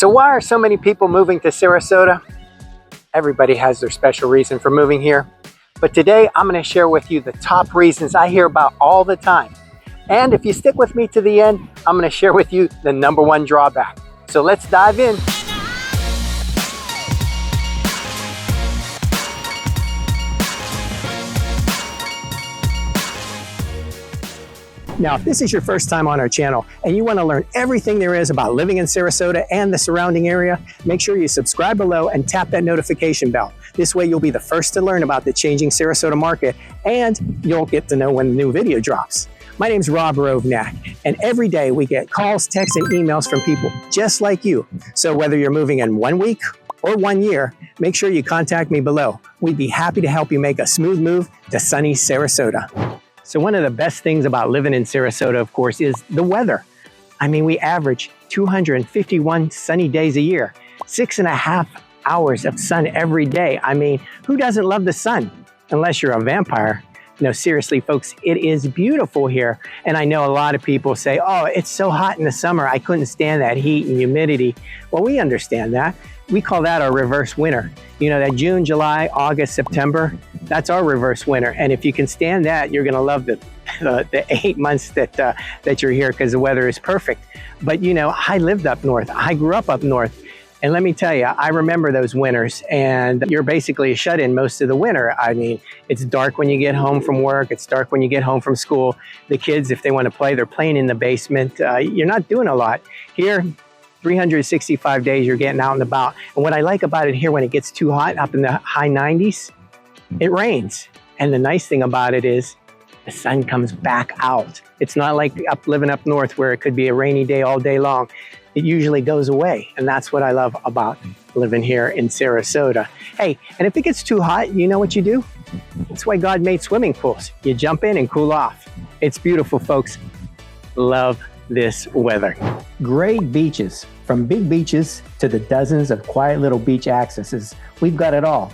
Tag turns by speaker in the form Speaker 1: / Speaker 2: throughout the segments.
Speaker 1: So why are so many people moving to Sarasota? Everybody has their special reason for moving here. But today I'm going to share with you the top reasons I hear about all the time. And if you stick with me to the end, I'm going to share with you the #1 drawback. So let's dive in. Now, if this is your first time on our channel and you want to learn everything there is about living in Sarasota and the surrounding area, make sure you subscribe below and tap that notification bell. This way you'll be the first to learn about the changing Sarasota market and you'll get to know when the new video drops. My name's Rob Rovnak, and every day we get calls, texts, and emails from people just like you. So whether you're moving in 1 week or 1 year, make sure you contact me below. We'd be happy to help you make a smooth move to sunny Sarasota. So one of the best things about living in Sarasota, of course, is the weather. I mean, we average 251 sunny days a year, 6.5 hours of sun every day. I mean, who doesn't love the sun? Unless you're a vampire. No, seriously, folks, it is beautiful here. And I know a lot of people say, oh, it's so hot in the summer. I couldn't stand that heat and humidity. Well, we understand that. We call that our reverse winter. You know, that June, July, August, September, that's our reverse winter. And if you can stand that, you're going to love the 8 months that you're here because the weather is perfect. But, you know, I lived up north. I grew up north. And let me tell you, I remember those winters, and you're basically a shut-in most of the winter. I mean, it's dark when you get home from work. It's dark when you get home from school. The kids, if they want to play, they're playing in the basement. You're not doing a lot. Here, 365 days, you're getting out and about. And what I like about it here, when it gets too hot, up in the high 90s, it rains. And the nice thing about it is the sun comes back out. It's not like living up north where it could be a rainy day all day long. It usually goes away. And that's what I love about living here in Sarasota. Hey, and if it gets too hot, you know what you do? That's why God made swimming pools. You jump in and cool off. It's beautiful, folks. Love this weather. Great beaches. From big beaches to the dozens of quiet little beach accesses, we've got it all.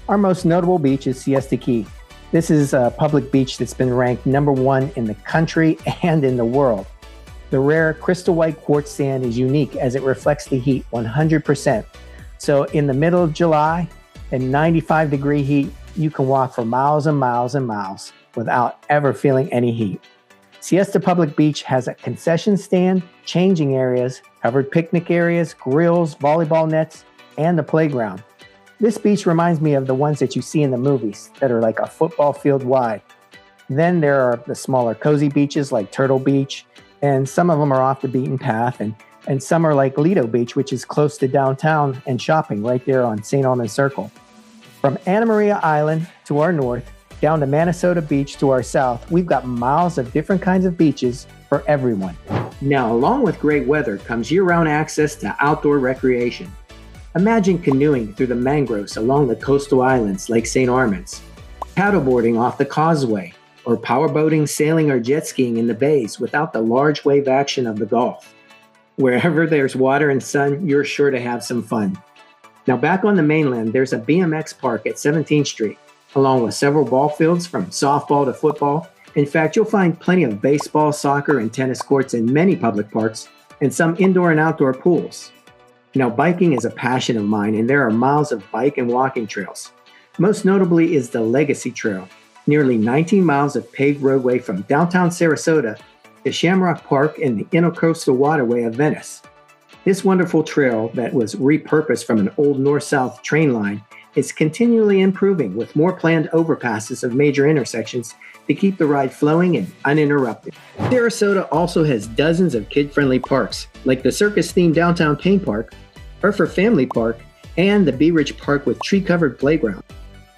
Speaker 1: Our most notable beach is Siesta Key. This is a public beach that's been ranked #1 in the country and in the world. The rare crystal white quartz sand is unique as it reflects the heat 100%. So in the middle of July and 95-degree heat, you can walk for miles and miles and miles without ever feeling any heat. Siesta Public Beach has a concession stand, changing areas, covered picnic areas, grills, volleyball nets, and a playground. This beach reminds me of the ones that you see in the movies that are like a football field wide. Then there are the smaller cozy beaches like Turtle Beach, and some of them are off the beaten path, and some are like Lido Beach, which is close to downtown and shopping right there on St. Armand Circle. From Anna Maria Island to our north, down to Minnesota Beach to our south, we've got miles of different kinds of beaches for everyone. Now, along with great weather comes year-round access to outdoor recreation. Imagine canoeing through the mangroves along the coastal islands like St. Armand's, paddleboarding off the causeway, or powerboating, sailing, or jet skiing in the bays without the large wave action of the Gulf. Wherever there's water and sun, you're sure to have some fun. Now, back on the mainland, there's a BMX park at 17th Street, along with several ball fields from softball to football. In fact, you'll find plenty of baseball, soccer, and tennis courts in many public parks, and some indoor and outdoor pools. Now, biking is a passion of mine, and there are miles of bike and walking trails. Most notably is the Legacy Trail, nearly 19 miles of paved roadway from downtown Sarasota to Shamrock Park and the Intercoastal Waterway of Venice. This wonderful trail that was repurposed from an old north-south train line is continually improving with more planned overpasses of major intersections to keep the ride flowing and uninterrupted. Sarasota also has dozens of kid-friendly parks, like the circus-themed Downtown Pain Park, Herfer Family Park, and the Bee Ridge Park with tree-covered playground.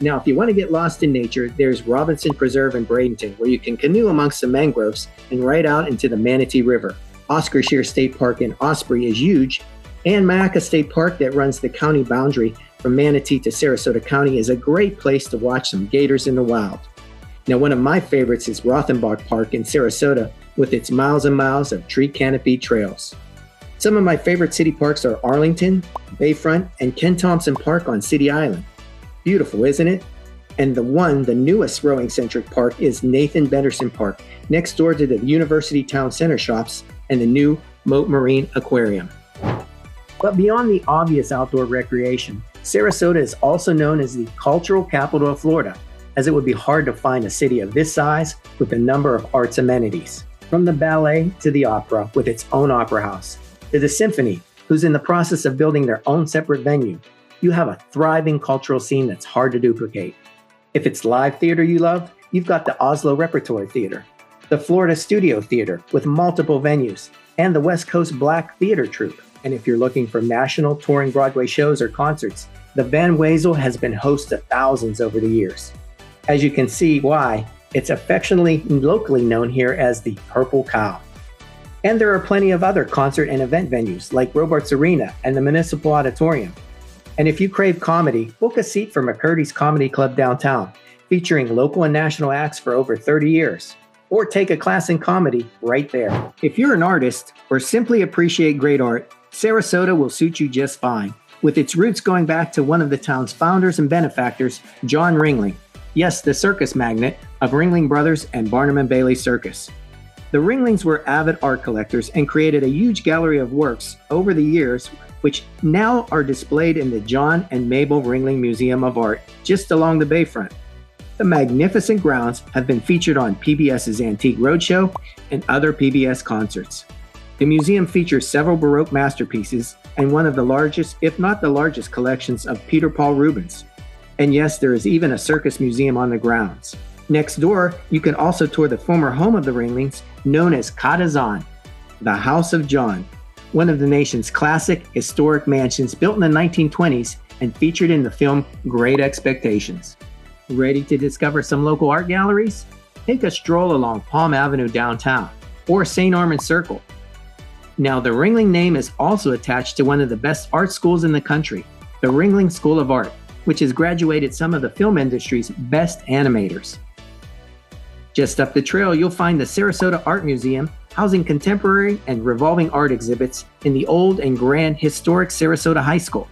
Speaker 1: Now, if you want to get lost in nature, there's Robinson Preserve in Bradenton, where you can canoe amongst the mangroves and ride out into the Manatee River. Oscar Shear State Park in Osprey is huge, and Mayaca State Park that runs the county boundary from Manatee to Sarasota County is a great place to watch some gators in the wild. Now, one of my favorites is Rothenbach Park in Sarasota with its miles and miles of tree canopy trails. Some of my favorite city parks are Arlington, Bayfront, and Ken Thompson Park on City Island. Beautiful, isn't it? And the newest rowing-centric park is Nathan Benderson Park, next door to the University Town Center shops and the new Moat Marine Aquarium. But beyond the obvious outdoor recreation, Sarasota is also known as the cultural capital of Florida, as it would be hard to find a city of this size with a number of arts amenities. From the ballet to the opera with its own opera house, to the symphony, who's in the process of building their own separate venue, you have a thriving cultural scene that's hard to duplicate. If it's live theater you love, you've got the Oslo Repertory Theater, the Florida Studio Theater with multiple venues, and the West Coast Black Theater Troupe. And if you're looking for national touring Broadway shows or concerts, the Van Wezel has been host to thousands over the years. As you can see why, it's affectionately locally known here as the Purple Cow. And there are plenty of other concert and event venues like Robarts Arena and the Municipal Auditorium. And if you crave comedy, book a seat for McCurdy's Comedy Club downtown, featuring local and national acts for over 30 years. Or take a class in comedy right there. If you're an artist or simply appreciate great art, Sarasota will suit you just fine, with its roots going back to one of the town's founders and benefactors, John Ringling. Yes, the circus magnate of Ringling Brothers and Barnum and Bailey Circus. The Ringlings were avid art collectors and created a huge gallery of works over the years, which now are displayed in the John and Mabel Ringling Museum of Art just along the bayfront. The magnificent grounds have been featured on PBS's Antique Roadshow and other PBS concerts. The museum features several Baroque masterpieces and one of the largest, if not the largest, collections of Peter Paul Rubens. And yes, there is even a circus museum on the grounds. Next door, you can also tour the former home of the Ringlings, known as Katazan, the House of John, one of the nation's classic historic mansions built in the 1920s and featured in the film Great Expectations. Ready to discover some local art galleries? Take a stroll along Palm Avenue downtown or St. Armand's Circle. Now, the Ringling name is also attached to one of the best art schools in the country, the Ringling School of Art, which has graduated some of the film industry's best animators. Just up the trail, you'll find the Sarasota Art Museum, housing contemporary and revolving art exhibits in the old and grand historic Sarasota High School,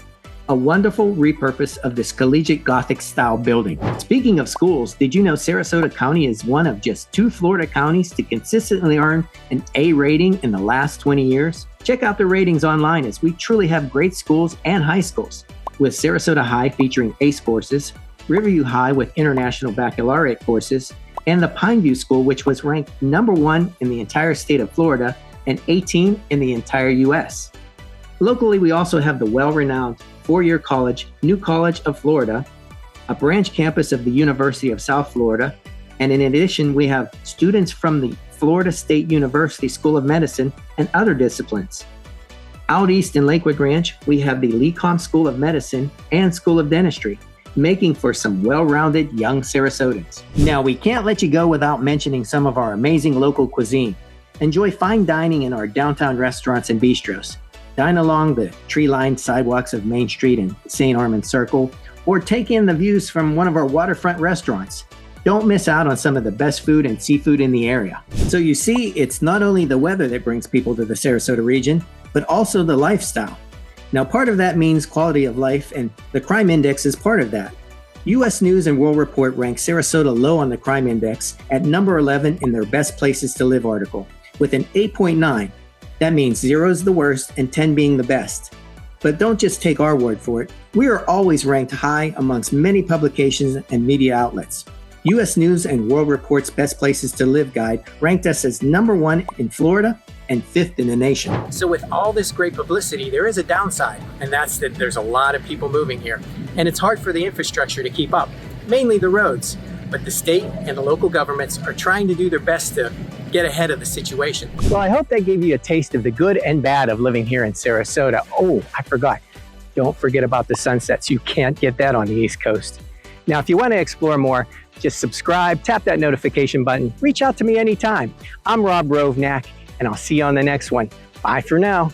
Speaker 1: a wonderful repurpose of this collegiate Gothic-style building. Speaking of schools, did you know Sarasota County is one of just 2 Florida counties to consistently earn an A rating in the last 20 years? Check out the ratings online, as we truly have great schools and high schools, with Sarasota High featuring ACE courses, Riverview High with International Baccalaureate courses, and the Pineview School, which was ranked #1 in the entire state of Florida and 18 in the entire U.S. Locally, we also have the well-renowned 4-year college, New College of Florida, a branch campus of the University of South Florida, and in addition, we have students from the Florida State University School of Medicine and other disciplines. Out east in Lakewood Ranch, we have the LeComm School of Medicine and School of Dentistry, making for some well-rounded young Sarasotans. Now, we can't let you go without mentioning some of our amazing local cuisine. Enjoy fine dining in our downtown restaurants and bistros. Dine along the tree-lined sidewalks of Main Street and St. Armand's Circle, or take in the views from one of our waterfront restaurants. Don't miss out on some of the best food and seafood in the area. So you see, it's not only the weather that brings people to the Sarasota region, but also the lifestyle. Now, part of that means quality of life, and the crime index is part of that. U.S. News and World Report ranks Sarasota low on the crime index at number 11 in their best places to live article, with an 8.9. That means 0 is the worst and 10 being the best. But don't just take our word for it. We are always ranked high amongst many publications and media outlets. U.S. News and World Report's Best Places to Live guide ranked us as #1 in Florida and 5th in the nation. So with all this great publicity, there is a downside, and that's that there's a lot of people moving here, and it's hard for the infrastructure to keep up, mainly the roads. But the state and the local governments are trying to do their best to get ahead of the situation. Well, I hope that gave you a taste of the good and bad of living here in Sarasota. Oh, I forgot. Don't forget about the sunsets. You can't get that on the East Coast. Now, if you want to explore more, just subscribe, tap that notification button, reach out to me anytime. I'm Rob Rovnak, and I'll see you on the next one. Bye for now.